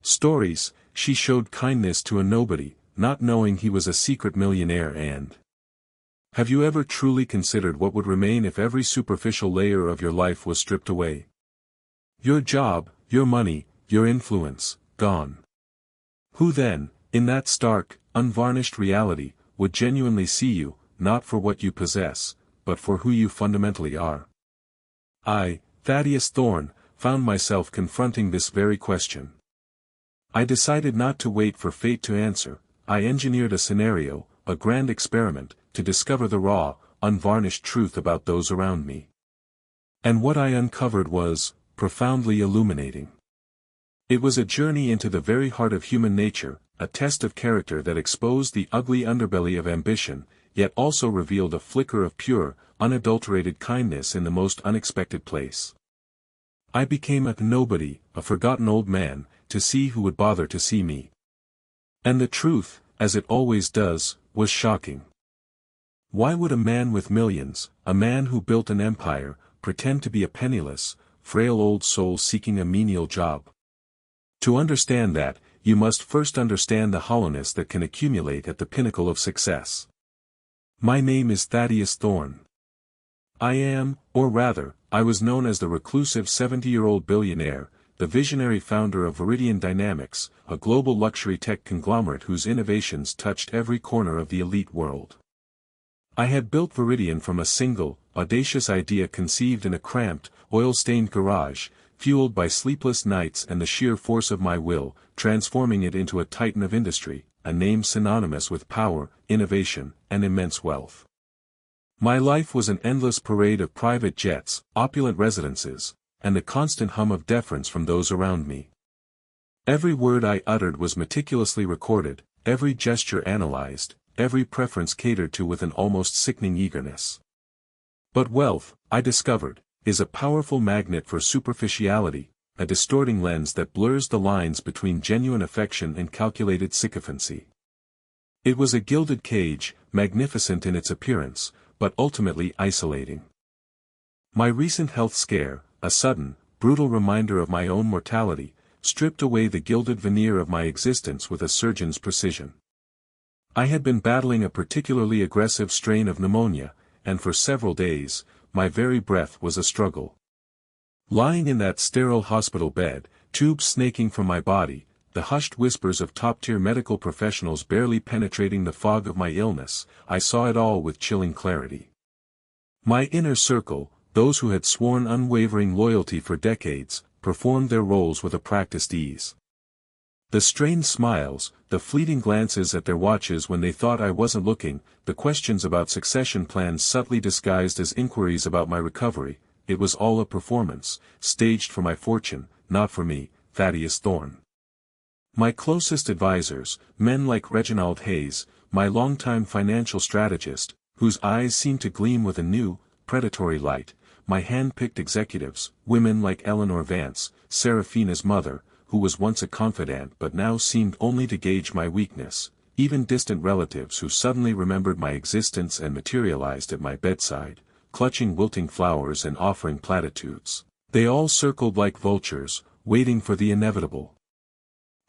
Stories, she showed kindness to a nobody, not knowing he was a secret millionaire. And have you ever truly considered what would remain if every superficial layer of your life was stripped away? Your job, your money, your influence, gone. Who then, in that stark, unvarnished reality, would genuinely see you, not for what you possess, but for who you fundamentally are? I, Thaddeus Thorne, found myself confronting this very question. I decided not to wait for fate to answer. I engineered a scenario, a grand experiment, to discover the raw, unvarnished truth about those around me. And what I uncovered was profoundly illuminating. It was a journey into the very heart of human nature, a test of character that exposed the ugly underbelly of ambition, yet also revealed a flicker of pure, unadulterated kindness in the most unexpected place. I became a nobody, a forgotten old man, to see who would bother to see me. And the truth, as it always does, was shocking. Why would a man with millions, a man who built an empire, pretend to be a penniless, frail old soul seeking a menial job? To understand that, you must first understand the hollowness that can accumulate at the pinnacle of success. My name is Thaddeus Thorne. I am, or rather, I was known as the reclusive 70-year-old billionaire, the visionary founder of Viridian Dynamics, a global luxury tech conglomerate whose innovations touched every corner of the elite world. I had built Viridian from a single, audacious idea conceived in a cramped, oil-stained garage, fueled by sleepless nights and the sheer force of my will, transforming it into a titan of industry, a name synonymous with power, innovation, and immense wealth. My life was an endless parade of private jets, opulent residences, and the constant hum of deference from those around me. Every word I uttered was meticulously recorded, every gesture analyzed, every preference catered to with an almost sickening eagerness. But wealth, I discovered, is a powerful magnet for superficiality, a distorting lens that blurs the lines between genuine affection and calculated sycophancy. It was a gilded cage, magnificent in its appearance, but ultimately isolating. My recent health scare, a sudden, brutal reminder of my own mortality, stripped away the gilded veneer of my existence with a surgeon's precision. I had been battling a particularly aggressive strain of pneumonia, and for several days, my very breath was a struggle. Lying in that sterile hospital bed, tubes snaking from my body, the hushed whispers of top-tier medical professionals barely penetrating the fog of my illness, I saw it all with chilling clarity. My inner circle, those who had sworn unwavering loyalty for decades, performed their roles with a practiced ease. The strained smiles, the fleeting glances at their watches when they thought I wasn't looking, the questions about succession plans subtly disguised as inquiries about my recovery, it was all a performance, staged for my fortune, not for me, Thaddeus Thorne. My closest advisors, men like Reginald Hayes, my longtime financial strategist, whose eyes seemed to gleam with a new, predatory light, my hand-picked executives, women like Eleanor Vance, Seraphina's mother, who was once a confidant but now seemed only to gauge my weakness, even distant relatives who suddenly remembered my existence and materialized at my bedside, clutching wilting flowers and offering platitudes. They all circled like vultures, waiting for the inevitable.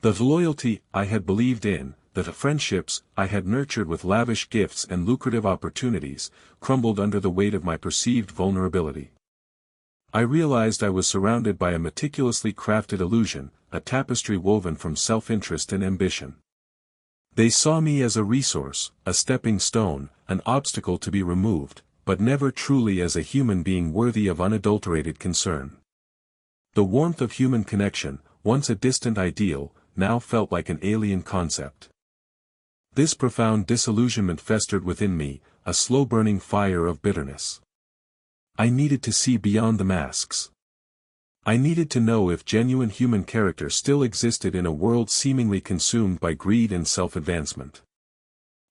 The loyalty I had believed in, the friendships I had nurtured with lavish gifts and lucrative opportunities, crumbled under the weight of my perceived vulnerability. I realized I was surrounded by a meticulously crafted illusion, a tapestry woven from self-interest and ambition. They saw me as a resource, a stepping stone, an obstacle to be removed, but never truly as a human being worthy of unadulterated concern. The warmth of human connection, once a distant ideal, now felt like an alien concept. This profound disillusionment festered within me, a slow-burning fire of bitterness. I needed to see beyond the masks. I needed to know if genuine human character still existed in a world seemingly consumed by greed and self-advancement.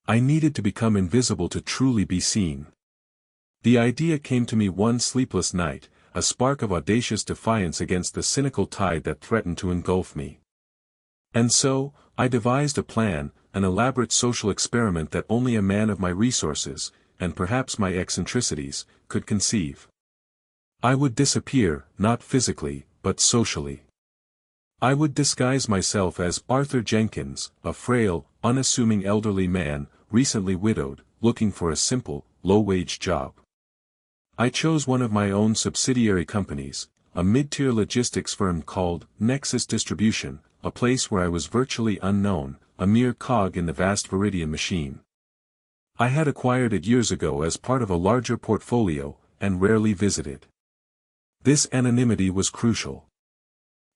I needed to become invisible to truly be seen. The idea came to me one sleepless night, a spark of audacious defiance against the cynical tide that threatened to engulf me. And so, I devised a plan, an elaborate social experiment that only a man of my resources, and perhaps my eccentricities, could conceive. I would disappear, not physically, but socially. I would disguise myself as Arthur Jenkins, a frail, unassuming elderly man, recently widowed, looking for a simple, low-wage job. I chose one of my own subsidiary companies, a mid-tier logistics firm called Nexus Distribution, a place where I was virtually unknown, a mere cog in the vast Viridian machine. I had acquired it years ago as part of a larger portfolio, and rarely visited. This anonymity was crucial.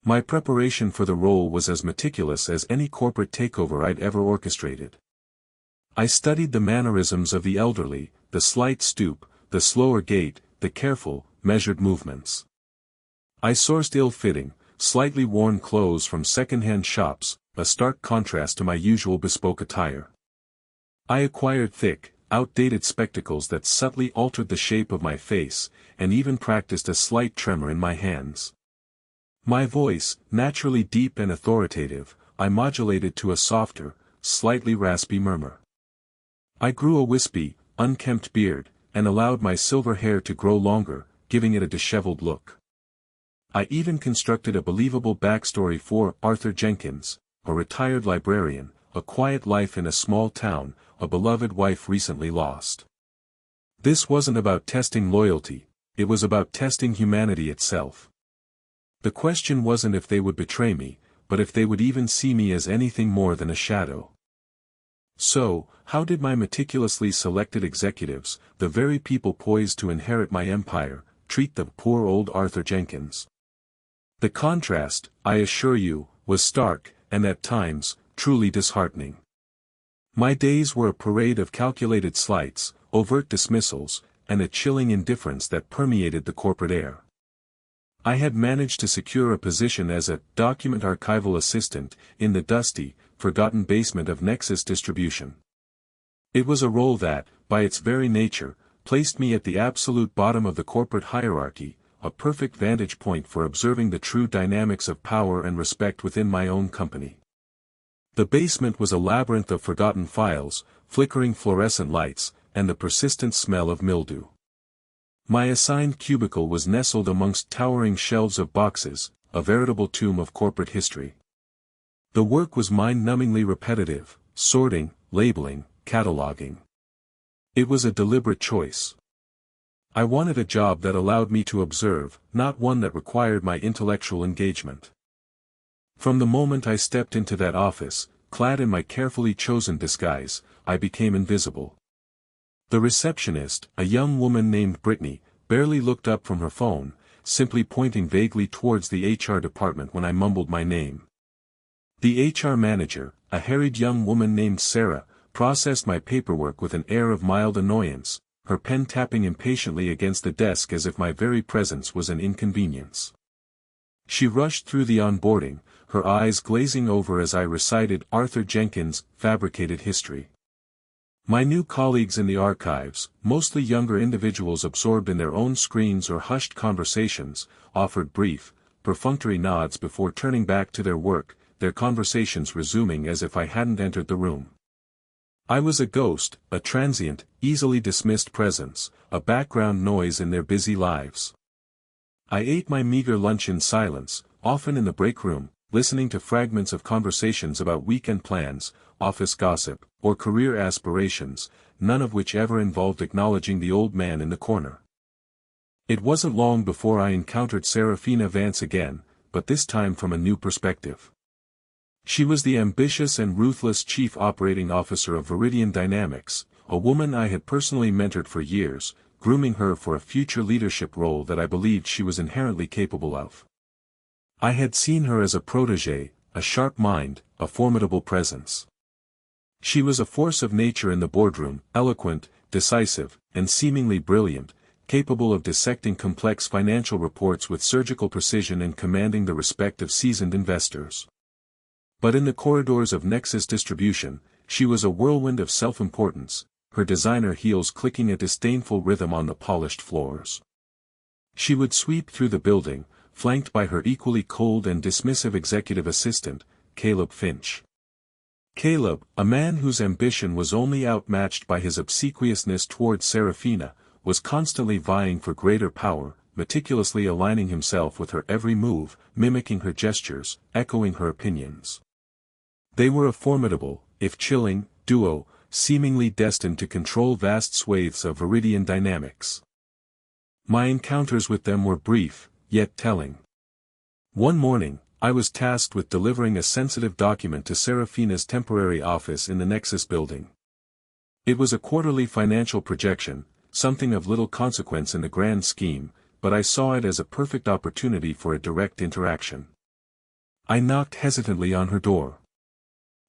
My preparation for the role was as meticulous as any corporate takeover I'd ever orchestrated. I studied the mannerisms of the elderly, the slight stoop, the slower gait, the careful, measured movements. I sourced ill-fitting, slightly worn clothes from second-hand shops, a stark contrast to my usual bespoke attire. I acquired thick, outdated spectacles that subtly altered the shape of my face, and even practiced a slight tremor in my hands. My voice, naturally deep and authoritative, I modulated to a softer, slightly raspy murmur. I grew a wispy, unkempt beard, and allowed my silver hair to grow longer, giving it a disheveled look. I even constructed a believable backstory for Arthur Jenkins, a retired librarian, a quiet life in a small town, a beloved wife recently lost. This wasn't about testing loyalty, it was about testing humanity itself. The question wasn't if they would betray me, but if they would even see me as anything more than a shadow. So, how did my meticulously selected executives, the very people poised to inherit my empire, treat the poor old Arthur Jenkins? The contrast, I assure you, was stark, and at times, truly disheartening. My days were a parade of calculated slights, overt dismissals, and a chilling indifference that permeated the corporate air. I had managed to secure a position as a document archival assistant in the dusty, forgotten basement of Nexus Distribution. It was a role that, by its very nature, placed me at the absolute bottom of the corporate hierarchy, a perfect vantage point for observing the true dynamics of power and respect within my own company. The basement was a labyrinth of forgotten files, flickering fluorescent lights, and the persistent smell of mildew. My assigned cubicle was nestled amongst towering shelves of boxes, a veritable tomb of corporate history. The work was mind-numbingly repetitive, sorting, labeling, cataloging. It was a deliberate choice. I wanted a job that allowed me to observe, not one that required my intellectual engagement. From the moment I stepped into that office, clad in my carefully chosen disguise, I became invisible. The receptionist, a young woman named Brittany, barely looked up from her phone, simply pointing vaguely towards the HR department when I mumbled my name. The HR manager, a harried young woman named Sarah, processed my paperwork with an air of mild annoyance, her pen tapping impatiently against the desk as if my very presence was an inconvenience. She rushed through the onboarding, her eyes glazing over as I recited Arthur Jenkins' fabricated history. My new colleagues in the archives, mostly younger individuals absorbed in their own screens or hushed conversations, offered brief, perfunctory nods before turning back to their work, their conversations resuming as if I hadn't entered the room. I was a ghost, a transient, easily dismissed presence, a background noise in their busy lives. I ate my meager lunch in silence, often in the break room, listening to fragments of conversations about weekend plans, office gossip, or career aspirations, none of which ever involved acknowledging the old man in the corner. It wasn't long before I encountered Serafina Vance again, but this time from a new perspective. She was the ambitious and ruthless chief operating officer of Viridian Dynamics, a woman I had personally mentored for years, grooming her for a future leadership role that I believed she was inherently capable of. I had seen her as a protégé, a sharp mind, a formidable presence. She was a force of nature in the boardroom, eloquent, decisive, and seemingly brilliant, capable of dissecting complex financial reports with surgical precision and commanding the respect of seasoned investors. But in the corridors of Nexus Distribution, she was a whirlwind of self-importance, her designer heels clicking a disdainful rhythm on the polished floors. She would sweep through the building, flanked by her equally cold and dismissive executive assistant, Caleb Finch. Caleb, a man whose ambition was only outmatched by his obsequiousness towards Serafina, was constantly vying for greater power, meticulously aligning himself with her every move, mimicking her gestures, echoing her opinions. They were a formidable, if chilling, duo, seemingly destined to control vast swathes of viridian dynamics. My encounters with them were brief, yet telling. One morning, I was tasked with delivering a sensitive document to Serafina's temporary office in the Nexus building. It was a quarterly financial projection, something of little consequence in the grand scheme, but I saw it as a perfect opportunity for a direct interaction. I knocked hesitantly on her door.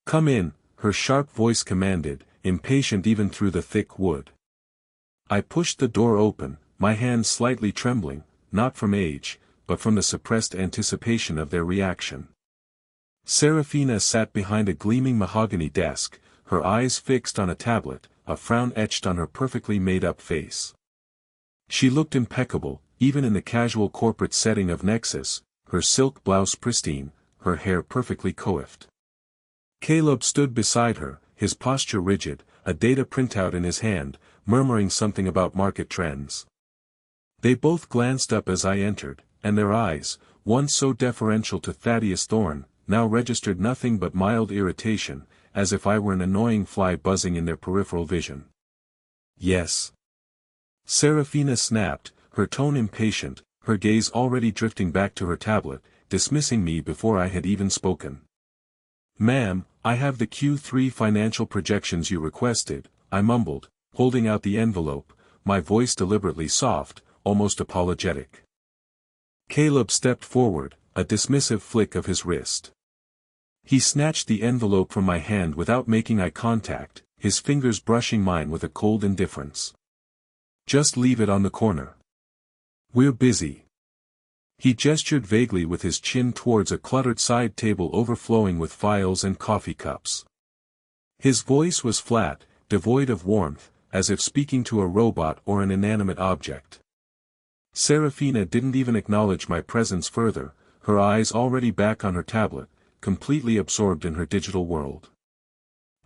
"Come in," her sharp voice commanded, impatient even through the thick wood. I pushed the door open, my hands slightly trembling, not from age, but from the suppressed anticipation of their reaction. Serafina sat behind a gleaming mahogany desk, her eyes fixed on a tablet, a frown etched on her perfectly made-up face. She looked impeccable, even in the casual corporate setting of Nexus, her silk blouse pristine, her hair perfectly coiffed. Caleb stood beside her, his posture rigid, a data printout in his hand, murmuring something about market trends. They both glanced up as I entered, and their eyes, once so deferential to Thaddeus Thorne, now registered nothing but mild irritation, as if I were an annoying fly buzzing in their peripheral vision. "Yes." Serafina snapped, her tone impatient, her gaze already drifting back to her tablet, dismissing me before I had even spoken. "Ma'am, I have the Q3 financial projections you requested," I mumbled, holding out the envelope, my voice deliberately soft, almost apologetic. Caleb stepped forward, a dismissive flick of his wrist. He snatched the envelope from my hand without making eye contact, his fingers brushing mine with a cold indifference. "Just leave it on the corner. We're busy." He gestured vaguely with his chin towards a cluttered side table overflowing with files and coffee cups. His voice was flat, devoid of warmth, as if speaking to a robot or an inanimate object. Serafina didn't even acknowledge my presence further, her eyes already back on her tablet, completely absorbed in her digital world.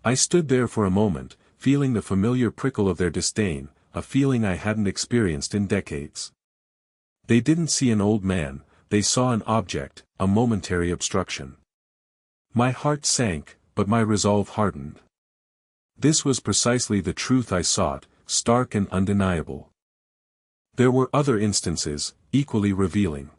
I stood there for a moment, feeling the familiar prickle of their disdain, a feeling I hadn't experienced in decades. They didn't see an old man, they saw an object, a momentary obstruction. My heart sank, but my resolve hardened. This was precisely the truth I sought, stark and undeniable. There were other instances, equally revealing.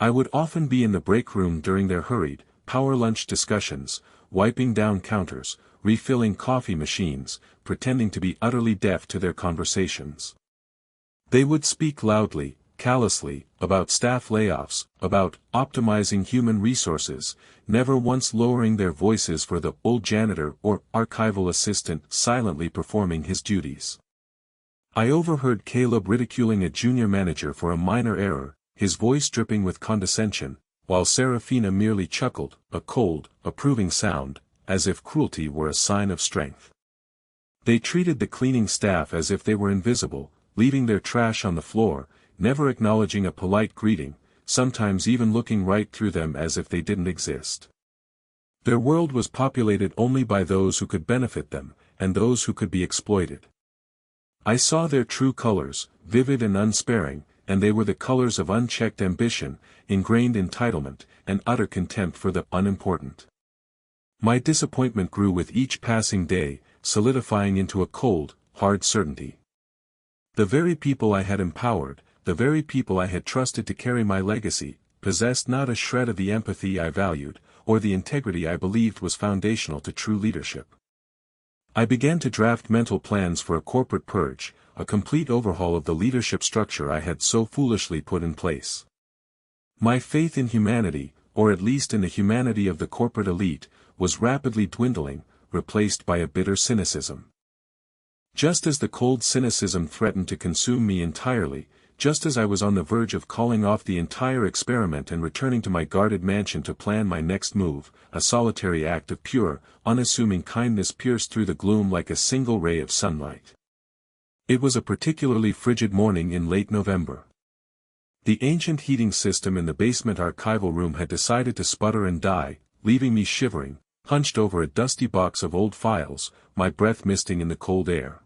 I would often be in the break room during their hurried, power lunch discussions, wiping down counters, refilling coffee machines, pretending to be utterly deaf to their conversations. They would speak loudly, callously, about staff layoffs, about optimizing human resources, never once lowering their voices for the old janitor or archival assistant silently performing his duties. I overheard Caleb ridiculing a junior manager for a minor error, his voice dripping with condescension, while Serafina merely chuckled, a cold, approving sound, as if cruelty were a sign of strength. They treated the cleaning staff as if they were invisible, leaving their trash on the floor, never acknowledging a polite greeting, sometimes even looking right through them as if they didn't exist. Their world was populated only by those who could benefit them, and those who could be exploited. I saw their true colors, vivid and unsparing, and they were the colors of unchecked ambition, ingrained entitlement, and utter contempt for the unimportant. My disappointment grew with each passing day, solidifying into a cold, hard certainty. The very people I had empowered, the very people I had trusted to carry my legacy, possessed not a shred of the empathy I valued, or the integrity I believed was foundational to true leadership. I began to draft mental plans for a corporate purge, a complete overhaul of the leadership structure I had so foolishly put in place. My faith in humanity, or at least in the humanity of the corporate elite, was rapidly dwindling, replaced by a bitter cynicism. Just as the cold cynicism threatened to consume me entirely, just as I was on the verge of calling off the entire experiment and returning to my guarded mansion to plan my next move, a solitary act of pure, unassuming kindness pierced through the gloom like a single ray of sunlight. It was a particularly frigid morning in late November. The ancient heating system in the basement archival room had decided to sputter and die, leaving me shivering, hunched over a dusty box of old files, my breath misting in the cold air.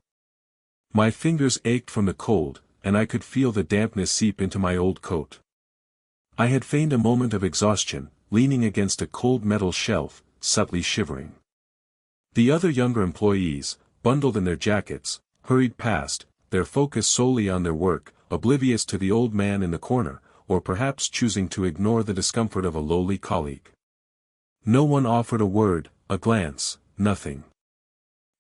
My fingers ached from the cold, and I could feel the dampness seep into my old coat. I had feigned a moment of exhaustion, leaning against a cold metal shelf, subtly shivering. The other younger employees, bundled in their jackets, hurried past, their focus solely on their work, oblivious to the old man in the corner, or perhaps choosing to ignore the discomfort of a lowly colleague. No one offered a word, a glance, nothing.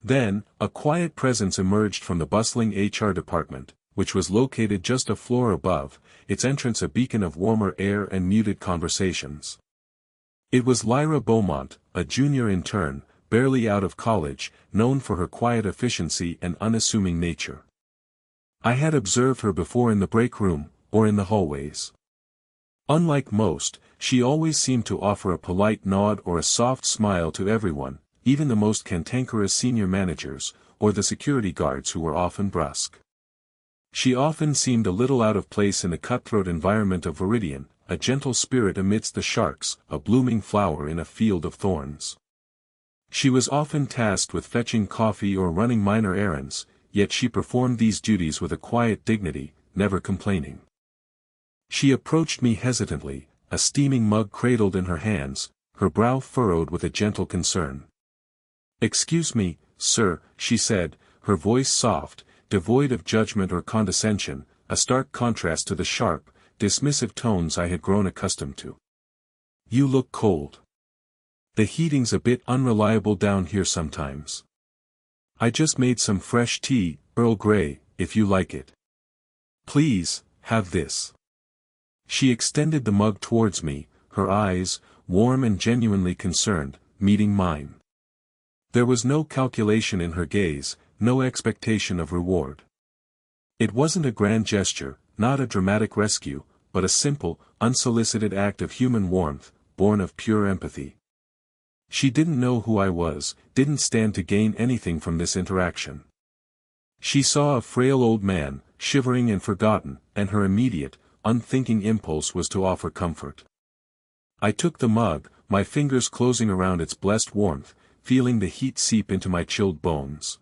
Then, a quiet presence emerged from the bustling HR department, which was located just a floor above, its entrance a beacon of warmer air and muted conversations. It was Lyra Beaumont, a junior intern, barely out of college, known for her quiet efficiency and unassuming nature. I had observed her before in the break room, or in the hallways. Unlike most, she always seemed to offer a polite nod or a soft smile to everyone, even the most cantankerous senior managers, or the security guards who were often brusque. She often seemed a little out of place in the cutthroat environment of Viridian, a gentle spirit amidst the sharks, a blooming flower in a field of thorns. She was often tasked with fetching coffee or running minor errands, yet she performed these duties with a quiet dignity, never complaining. She approached me hesitantly, a steaming mug cradled in her hands, her brow furrowed with a gentle concern. "Excuse me, sir," she said, her voice soft, devoid of judgment or condescension, a stark contrast to the sharp, dismissive tones I had grown accustomed to. "You look cold. The heating's a bit unreliable down here sometimes. I just made some fresh tea, Earl Grey, if you like it. Please, have this." She extended the mug towards me, her eyes, warm and genuinely concerned, meeting mine. There was no calculation in her gaze, no expectation of reward. It wasn't a grand gesture, not a dramatic rescue, but a simple, unsolicited act of human warmth, born of pure empathy. She didn't know who I was, didn't stand to gain anything from this interaction. She saw a frail old man, shivering and forgotten, and her immediate, unthinking impulse was to offer comfort. I took the mug, my fingers closing around its blessed warmth, feeling the heat seep into my chilled bones.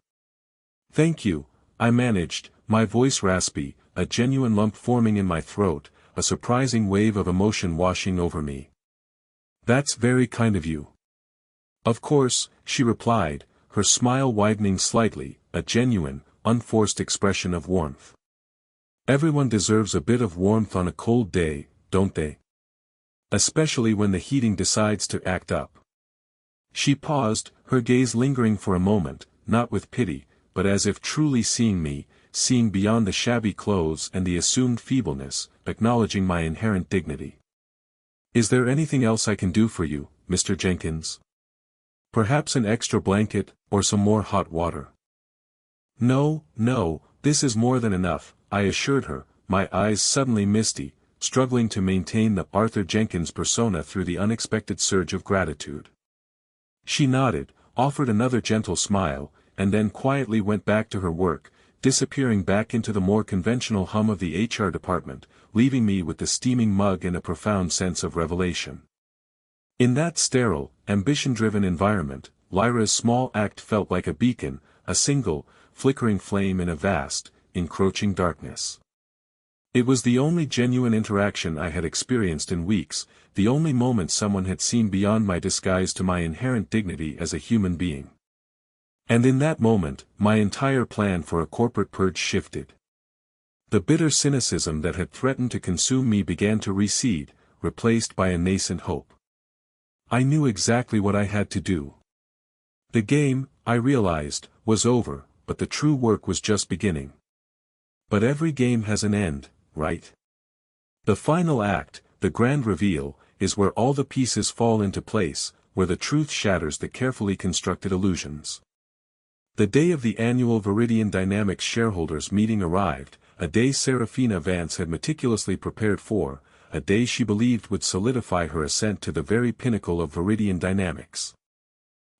"Thank you," I managed, my voice raspy, a genuine lump forming in my throat, a surprising wave of emotion washing over me. "That's very kind of you." "Of course," she replied, her smile widening slightly, a genuine, unforced expression of warmth. "Everyone deserves a bit of warmth on a cold day, don't they? Especially when the heating decides to act up." She paused, her gaze lingering for a moment, not with pity, but as if truly seeing me, seeing beyond the shabby clothes and the assumed feebleness, acknowledging my inherent dignity. "Is there anything else I can do for you, Mr. Jenkins? Perhaps an extra blanket, or some more hot water?" "No, no, this is more than enough," I assured her, my eyes suddenly misty, struggling to maintain the Arthur Jenkins persona through the unexpected surge of gratitude. She nodded, offered another gentle smile, and then quietly went back to her work, disappearing back into the more conventional hum of the HR department, leaving me with the steaming mug and a profound sense of revelation. In that sterile, ambition-driven environment, Lyra's small act felt like a beacon, a single, flickering flame in a vast, encroaching darkness. It was the only genuine interaction I had experienced in weeks, the only moment someone had seen beyond my disguise to my inherent dignity as a human being. And in that moment, my entire plan for a corporate purge shifted. The bitter cynicism that had threatened to consume me began to recede, replaced by a nascent hope. I knew exactly what I had to do. The game, I realized, was over, but the true work was just beginning. But every game has an end, right? The final act, the grand reveal, is where all the pieces fall into place, where the truth shatters the carefully constructed illusions. The day of the annual Viridian Dynamics shareholders meeting arrived, a day Serafina Vance had meticulously prepared for, a day she believed would solidify her ascent to the very pinnacle of Viridian Dynamics.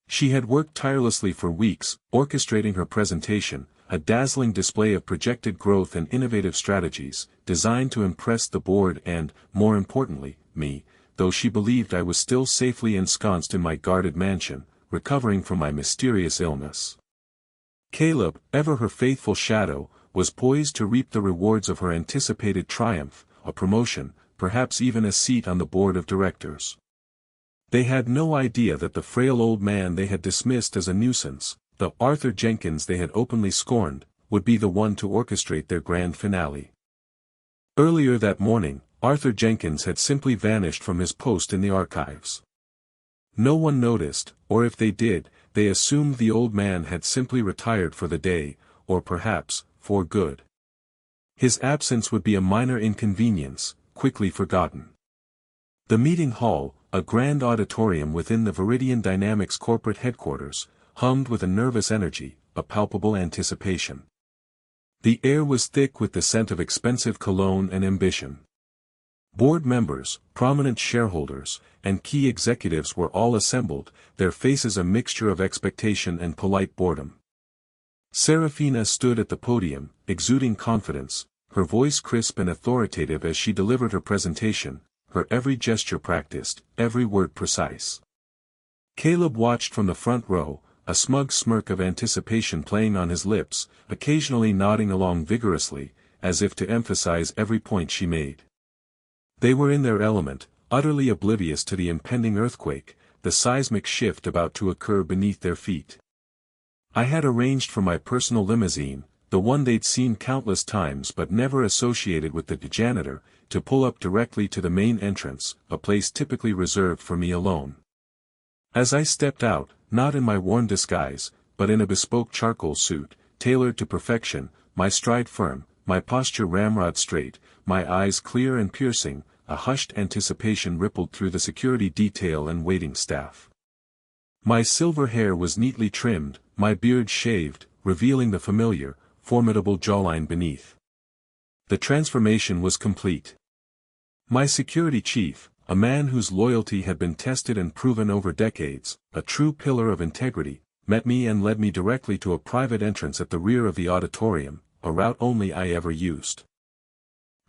She had worked tirelessly for weeks, orchestrating her presentation, a dazzling display of projected growth and innovative strategies, designed to impress the board and, more importantly, me, though she believed I was still safely ensconced in my guarded mansion, recovering from my mysterious illness. Caleb, ever her faithful shadow, was poised to reap the rewards of her anticipated triumph, a promotion, perhaps even a seat on the board of directors. They had no idea that the frail old man they had dismissed as a nuisance, the Arthur Jenkins they had openly scorned, would be the one to orchestrate their grand finale. Earlier that morning, Arthur Jenkins had simply vanished from his post in the archives. No one noticed, or if they did, they assumed the old man had simply retired for the day, or perhaps, for good. His absence would be a minor inconvenience, quickly forgotten. The meeting hall, a grand auditorium within the Viridian Dynamics corporate headquarters, hummed with a nervous energy, a palpable anticipation. The air was thick with the scent of expensive cologne and ambition. Board members, prominent shareholders, and key executives were all assembled, their faces a mixture of expectation and polite boredom. Serafina stood at the podium, exuding confidence, her voice crisp and authoritative as she delivered her presentation, her every gesture practiced, every word precise. Caleb watched from the front row, a smug smirk of anticipation playing on his lips, occasionally nodding along vigorously, as if to emphasize every point she made. They were in their element, utterly oblivious to the impending earthquake, the seismic shift about to occur beneath their feet. I had arranged for my personal limousine, the one they'd seen countless times but never associated with the janitor, to pull up directly to the main entrance, a place typically reserved for me alone. As I stepped out, not in my worn disguise, but in a bespoke charcoal suit, tailored to perfection, my stride firm, my posture ramrod straight, my eyes clear and piercing, a hushed anticipation rippled through the security detail and waiting staff. My silver hair was neatly trimmed, my beard shaved, revealing the familiar, formidable jawline beneath. The transformation was complete. My security chief, a man whose loyalty had been tested and proven over decades, a true pillar of integrity, met me and led me directly to a private entrance at the rear of the auditorium, a route only I ever used.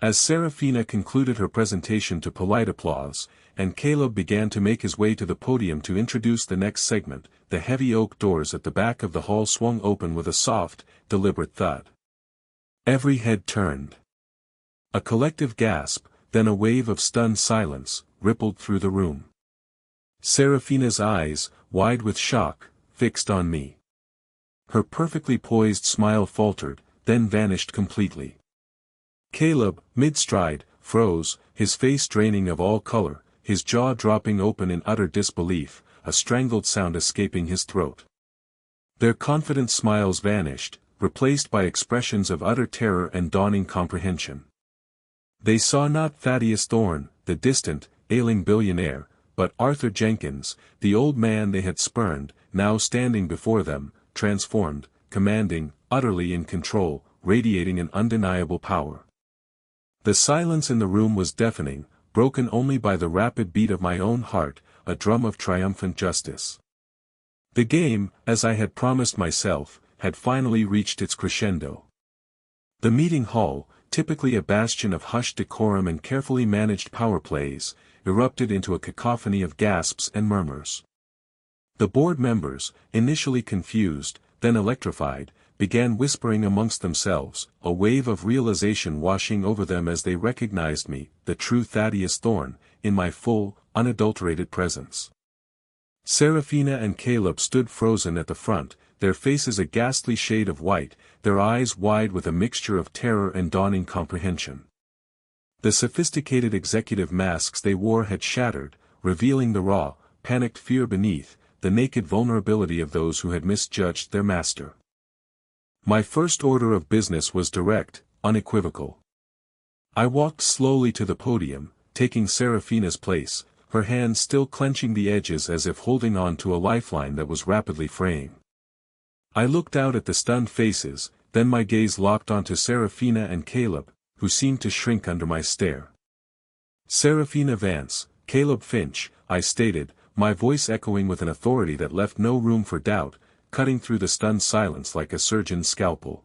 As Serafina concluded her presentation to polite applause, and Caleb began to make his way to the podium to introduce the next segment, the heavy oak doors at the back of the hall swung open with a soft, deliberate thud. Every head turned. A collective gasp, then a wave of stunned silence, rippled through the room. Serafina's eyes, wide with shock, fixed on me. Her perfectly poised smile faltered, then vanished completely. Caleb, mid-stride, froze, his face draining of all color, his jaw dropping open in utter disbelief, a strangled sound escaping his throat. Their confident smiles vanished, replaced by expressions of utter terror and dawning comprehension. They saw not Thaddeus Thorne, the distant, ailing billionaire, but Arthur Jenkins, the old man they had spurned, now standing before them, transformed, commanding, utterly in control, radiating an undeniable power. The silence in the room was deafening, broken only by the rapid beat of my own heart, a drum of triumphant justice. The game, as I had promised myself, had finally reached its crescendo. The meeting hall, typically a bastion of hushed decorum and carefully managed power plays, erupted into a cacophony of gasps and murmurs. The board members, initially confused, then electrified, began whispering amongst themselves, a wave of realization washing over them as they recognized me, the true Thaddeus Thorne, in my full, unadulterated presence. Serafina and Caleb stood frozen at the front, their faces a ghastly shade of white, their eyes wide with a mixture of terror and dawning comprehension. The sophisticated executive masks they wore had shattered, revealing the raw, panicked fear beneath, the naked vulnerability of those who had misjudged their master. My first order of business was direct, unequivocal. I walked slowly to the podium, taking Serafina's place, her hands still clenching the edges as if holding on to a lifeline that was rapidly fraying. I looked out at the stunned faces, then my gaze locked onto Serafina and Caleb, who seemed to shrink under my stare. Serafina Vance, Caleb Finch, I stated, my voice echoing with an authority that left no room for doubt, cutting through the stunned silence like a surgeon's scalpel.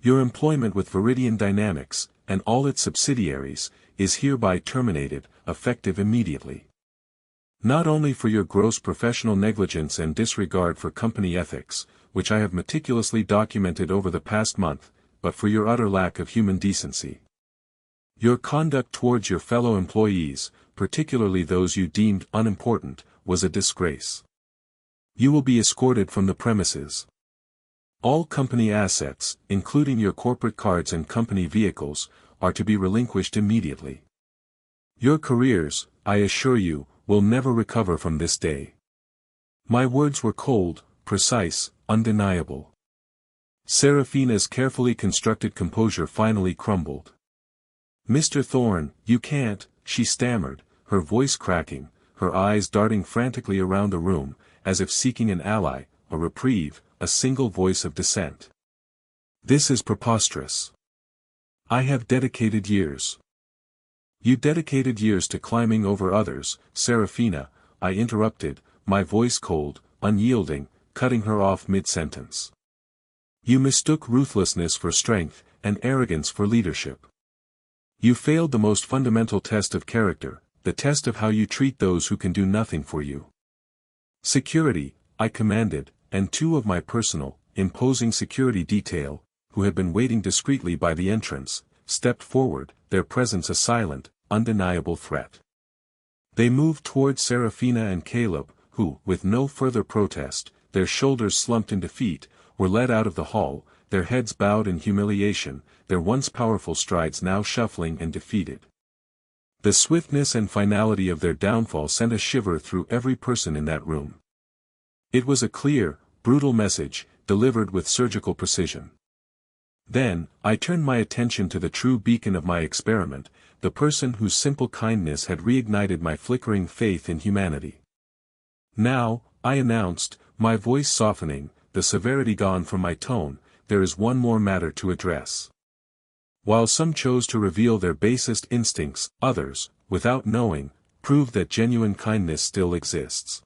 Your employment with Viridian Dynamics, and all its subsidiaries, is hereby terminated, effective immediately. Not only for your gross professional negligence and disregard for company ethics, which I have meticulously documented over the past month, but for your utter lack of human decency. Your conduct towards your fellow employees, particularly those you deemed unimportant, was a disgrace. You will be escorted from the premises. All company assets, including your corporate cards and company vehicles, are to be relinquished immediately. Your careers, I assure you, will never recover from this day. My words were cold, precise, undeniable. Serafina's carefully constructed composure finally crumbled. "Mr. Thorne, you can't," she stammered, her voice cracking, her eyes darting frantically around the room, as if seeking an ally, a reprieve, a single voice of dissent. "This is preposterous. I have dedicated years." "You dedicated years to climbing over others, Serafina," I interrupted, my voice cold, unyielding, cutting her off mid-sentence. "You mistook ruthlessness for strength, and arrogance for leadership. You failed the most fundamental test of character, the test of how you treat those who can do nothing for you." "Security," I commanded, and two of my personal, imposing security detail, who had been waiting discreetly by the entrance, stepped forward, their presence a silent, undeniable threat. They moved towards Serafina and Caleb, who, with no further protest, their shoulders slumped in defeat, were led out of the hall, their heads bowed in humiliation, their once powerful strides now shuffling and defeated. The swiftness and finality of their downfall sent a shiver through every person in that room. It was a clear, brutal message, delivered with surgical precision. Then, I turned my attention to the true beacon of my experiment, the person whose simple kindness had reignited my flickering faith in humanity. "Now," I announced, my voice softening, the severity gone from my tone, "there is one more matter to address." While some chose to reveal their basest instincts, others, without knowing, proved that genuine kindness still exists.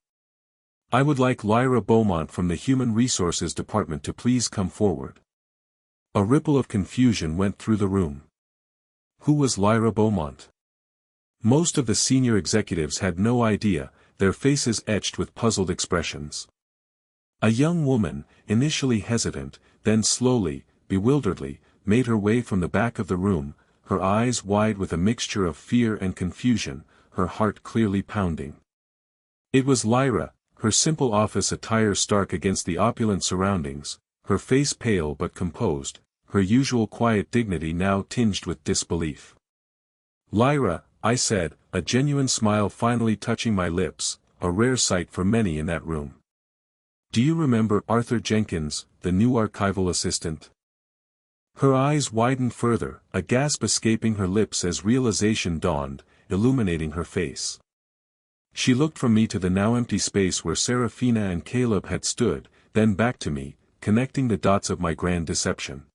"I would like Lyra Beaumont from the Human Resources Department to please come forward." A ripple of confusion went through the room. Who was Lyra Beaumont? Most of the senior executives had no idea, their faces etched with puzzled expressions. A young woman, initially hesitant, then slowly, bewilderedly, made her way from the back of the room, her eyes wide with a mixture of fear and confusion, her heart clearly pounding. It was Lyra, her simple office attire stark against the opulent surroundings, her face pale but composed, her usual quiet dignity now tinged with disbelief. "Lyra," I said, a genuine smile finally touching my lips, a rare sight for many in that room. "Do you remember Arthur Jenkins, the new archival assistant?" Her eyes widened further, a gasp escaping her lips as realization dawned, illuminating her face. She looked from me to the now empty space where Serafina and Caleb had stood, then back to me, connecting the dots of my grand deception.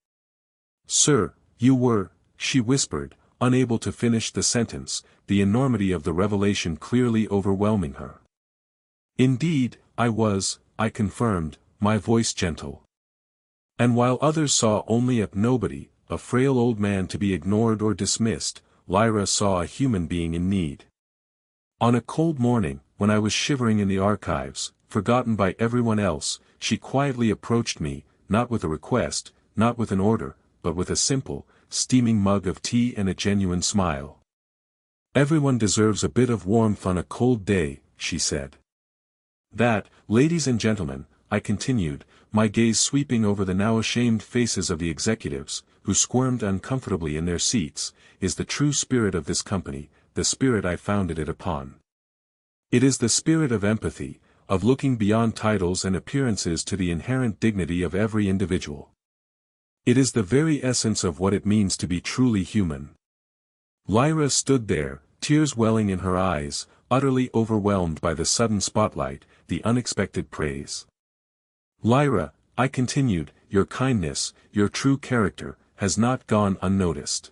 "Sir, you were," she whispered, unable to finish the sentence, the enormity of the revelation clearly overwhelming her. "Indeed, I was," I confirmed, my voice gentle. And while others saw only a nobody, a frail old man to be ignored or dismissed, Lyra saw a human being in need. On a cold morning, when I was shivering in the archives, forgotten by everyone else, she quietly approached me, not with a request, not with an order, but with a simple, steaming mug of tea and a genuine smile. "Everyone deserves a bit of warmth on a cold day," she said. "That, ladies and gentlemen," I continued, my gaze sweeping over the now ashamed faces of the executives, who squirmed uncomfortably in their seats, "is the true spirit of this company, the spirit I founded it upon. It is the spirit of empathy, of looking beyond titles and appearances to the inherent dignity of every individual. It is the very essence of what it means to be truly human." Lyra stood there, tears welling in her eyes, utterly overwhelmed by the sudden spotlight, the unexpected praise. "Lyra," I continued, "your kindness, your true character, has not gone unnoticed.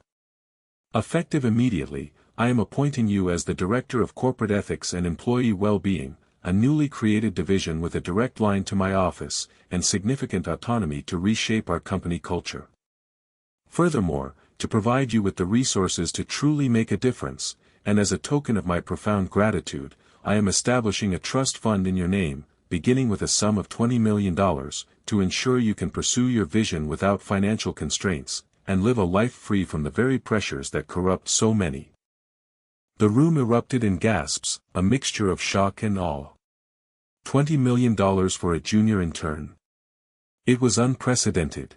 Effective immediately, I am appointing you as the Director of Corporate Ethics and Employee Well-Being, a newly created division with a direct line to my office, and significant autonomy to reshape our company culture. Furthermore, to provide you with the resources to truly make a difference, and as a token of my profound gratitude, I am establishing a trust fund in your name, beginning with a sum of $20 million, to ensure you can pursue your vision without financial constraints, and live a life free from the very pressures that corrupt so many. The room erupted in gasps, a mixture of shock and awe. $20 million for a junior intern. It was unprecedented.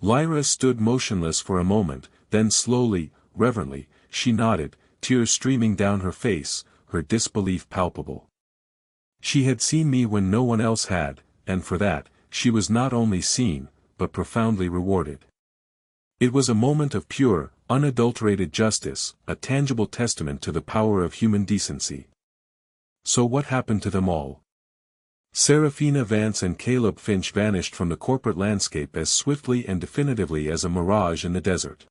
Lyra stood motionless for a moment, then slowly, reverently, she nodded, tears streaming down her face, her disbelief palpable. She had seen me when no one else had, and for that, she was not only seen, but profoundly rewarded. It was a moment of pure, unadulterated justice, a tangible testament to the power of human decency. So what happened to them all? Serafina Vance and Caleb Finch vanished from the corporate landscape as swiftly and definitively as a mirage in the desert.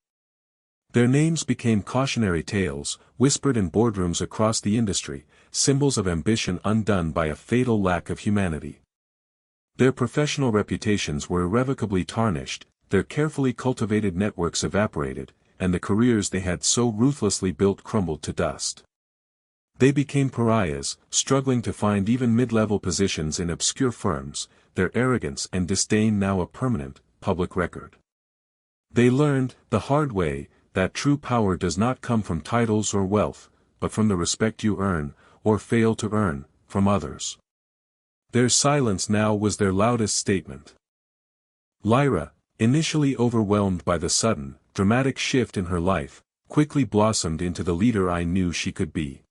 Their names became cautionary tales, whispered in boardrooms across the industry, symbols of ambition undone by a fatal lack of humanity. Their professional reputations were irrevocably tarnished, their carefully cultivated networks evaporated, and the careers they had so ruthlessly built crumbled to dust. They became pariahs, struggling to find even mid-level positions in obscure firms, their arrogance and disdain now a permanent, public record. They learned, the hard way, that true power does not come from titles or wealth, but from the respect you earn, or fail to earn, from others. Their silence now was their loudest statement. Lyra, initially overwhelmed by the sudden, dramatic shift in her life, quickly blossomed into the leader I knew she could be.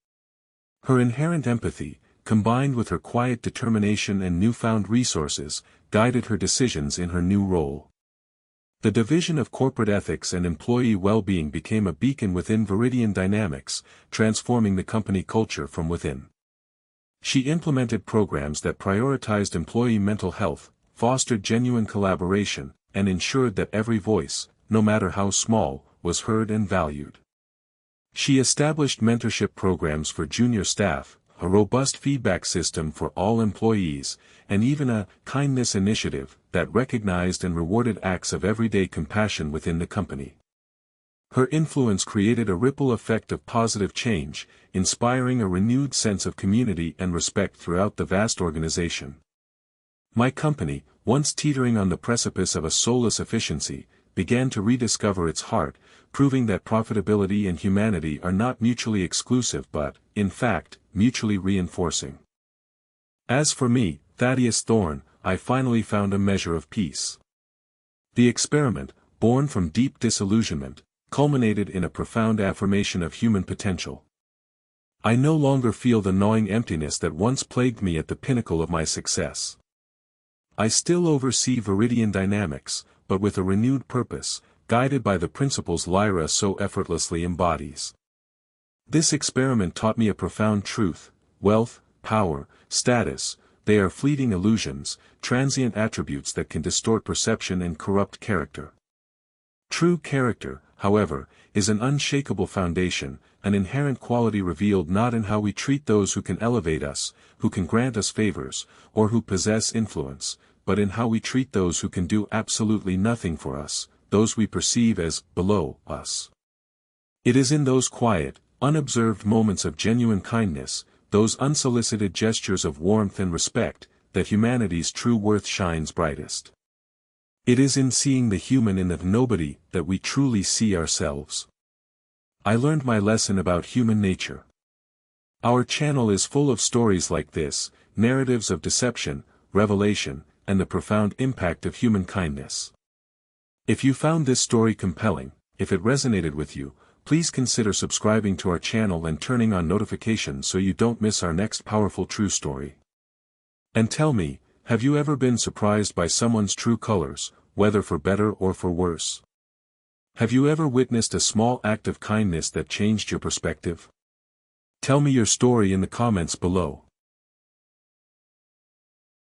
Her inherent empathy, combined with her quiet determination and newfound resources, guided her decisions in her new role. The division of corporate ethics and employee well-being became a beacon within Viridian Dynamics, transforming the company culture from within. She implemented programs that prioritized employee mental health, fostered genuine collaboration, and ensured that every voice, no matter how small, was heard and valued. She established mentorship programs for junior staff, a robust feedback system for all employees, and even a kindness initiative that recognized and rewarded acts of everyday compassion within the company. Her influence created a ripple effect of positive change, inspiring a renewed sense of community and respect throughout the vast organization. My company, once teetering on the precipice of a soulless efficiency, began to rediscover its heart, proving that profitability and humanity are not mutually exclusive but, in fact, mutually reinforcing. As for me, Thaddeus Thorne, I finally found a measure of peace. The experiment, born from deep disillusionment, culminated in a profound affirmation of human potential. I no longer feel the gnawing emptiness that once plagued me at the pinnacle of my success. I still oversee Viridian Dynamics, but with a renewed purpose, guided by the principles Lyra so effortlessly embodies. This experiment taught me a profound truth: wealth, power, status, they are fleeting illusions, transient attributes that can distort perception and corrupt character. True character, however, is an unshakable foundation, an inherent quality revealed not in how we treat those who can elevate us, who can grant us favors, or who possess influence, but in how we treat those who can do absolutely nothing for us, those we perceive as below us. It is in those quiet, unobserved moments of genuine kindness, those unsolicited gestures of warmth and respect, that humanity's true worth shines brightest. It is in seeing the human in the nobody that we truly see ourselves. I learned my lesson about human nature. Our channel is full of stories like this, narratives of deception, revelation, and the profound impact of human kindness. If you found this story compelling, if it resonated with you, please consider subscribing to our channel and turning on notifications so you don't miss our next powerful true story. And tell me, have you ever been surprised by someone's true colors, whether for better or for worse? Have you ever witnessed a small act of kindness that changed your perspective? Tell me your story in the comments below.